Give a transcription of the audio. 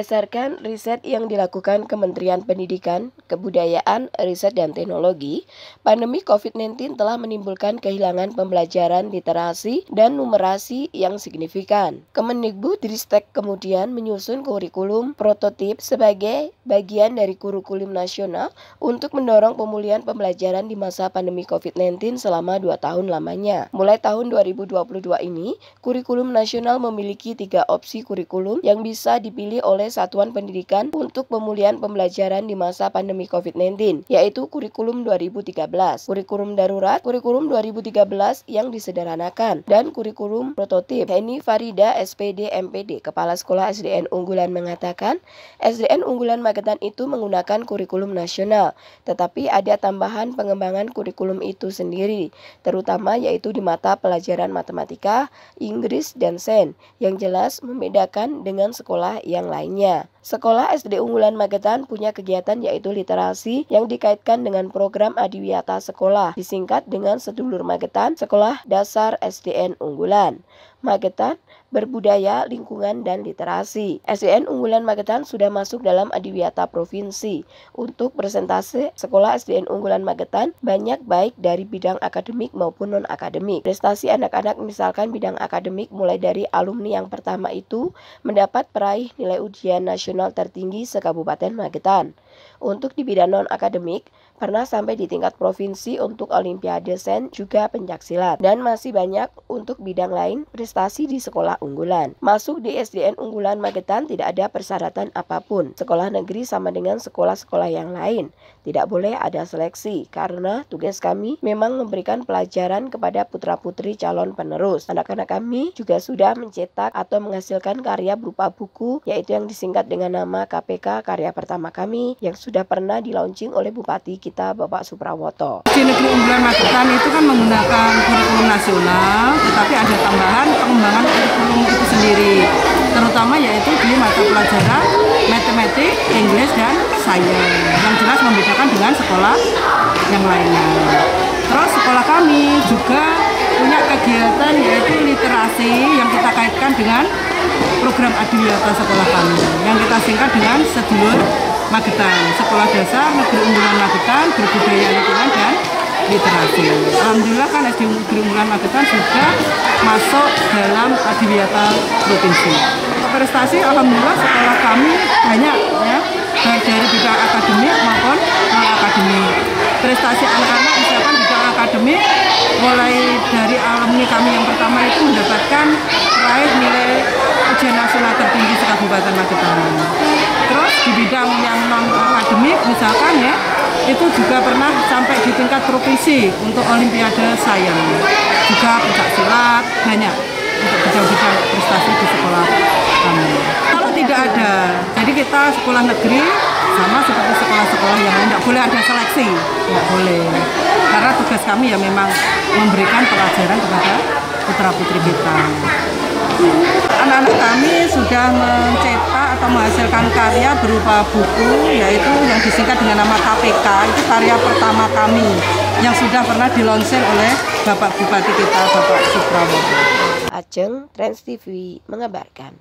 Berdasarkan riset yang dilakukan Kementerian Pendidikan, Kebudayaan, Riset dan Teknologi, pandemi COVID-19 telah menimbulkan kehilangan pembelajaran literasi dan numerasi yang signifikan. Kemendikbudristek kemudian menyusun kurikulum prototip sebagai bagian dari kurikulum nasional untuk mendorong pemulihan pembelajaran di masa pandemi COVID-19 selama 2 tahun lamanya. Mulai tahun 2022 ini, kurikulum nasional memiliki 3 opsi kurikulum yang bisa dipilih oleh Satuan Pendidikan untuk pemulihan pembelajaran di masa pandemi COVID-19, yaitu kurikulum 2013, kurikulum darurat, kurikulum 2013 yang disederhanakan, dan kurikulum prototip. Heni Farida, SPD MPD, Kepala Sekolah SDN Unggulan mengatakan, SDN Unggulan Magetan itu menggunakan kurikulum nasional, tetapi ada tambahan pengembangan kurikulum itu sendiri, terutama yaitu di mata pelajaran matematika, Inggris, dan sains, yang jelas membedakan dengan sekolah yang lainnya. Sekolah SD Unggulan Magetan punya kegiatan yaitu literasi yang dikaitkan dengan program Adiwiyata Sekolah, disingkat dengan Sedulur Magetan, Sekolah Dasar SDN Unggulan Magetan, Berbudaya, Lingkungan, dan Literasi. SDN Unggulan Magetan sudah masuk dalam Adiwiyata Provinsi. Untuk persentase sekolah SDN Unggulan Magetan banyak baik dari bidang akademik maupun non-akademik. Prestasi anak-anak misalkan bidang akademik mulai dari alumni yang pertama itu mendapat peraih nilai ujian nasional tertinggi se-Kabupaten Magetan. Untuk di bidang non-akademik, pernah sampai di tingkat provinsi untuk Olimpiade Sains juga pencaksilat. Dan masih banyak untuk bidang lain prestasi di sekolah unggulan. Masuk di SDN Unggulan Magetan tidak ada persyaratan apapun. Sekolah negeri sama dengan sekolah-sekolah yang lain. Tidak boleh ada seleksi, karena tugas kami memang memberikan pelajaran kepada putra-putri calon penerus. Anak-anak kami juga sudah mencetak atau menghasilkan karya berupa buku, yaitu yang disingkat dengan nama KPK, karya pertama kami, yang sudah pernah di-launching oleh Bupati kita, Bapak Suprawoto. Di Negeri Unggulan Magetan itu kan menggunakan kurikulum nasional, tetapi ada tambahan pengembangan kurikulum itu sendiri, terutama yaitu di mata pelajaran matematik, Inggris, dan sains, yang jelas membedakan dengan sekolah yang lainnya. Terus sekolah kami juga punya kegiatan yaitu literasi yang kita kaitkan dengan program Adiwiyata sekolah kami, yang kita singkat dengan Sedulur Magetan, Sekolah Dasar Negeri Unggulan Magetan, Berbudaya, Lingkungan, dan Literasi. Alhamdulillah kan SD Negeri Unggulan Magetan sudah masuk dalam Adiwiyata Provinsi. Prestasi alhamdulillah sekolah kami banyak ya, baik dari bidang akademik maupun non-akademik. Prestasi anak-anak misalkan bidang akademik, mulai dari alumni kami yang pertama itu mendapatkan raih nilai ujian nasional tertinggi se-Kabupaten Magetan. Terus di bidang yang non-akademik misalkan ya, itu juga pernah sampai di tingkat provinsi untuk Olimpiade Sains, juga pencaksilat, banyak untuk bidang-bidang prestasi di sekolah kami. Kalau tidak ada, jadi kita sekolah negeri sama seperti sekolah-sekolah yang lain, tidak boleh ada seleksi, tidak boleh. Karena tugas kami ya memang memberikan pelajaran kepada putra-putri kita. Anak-anak kami sudah mencetak atau menghasilkan karya berupa buku, yaitu yang disingkat dengan nama KPK. Itu karya pertama kami yang sudah pernah dilonsing oleh Bapak Bupati kita, Bapak Suprawoto. Ajeng, Trans TV mengabarkan.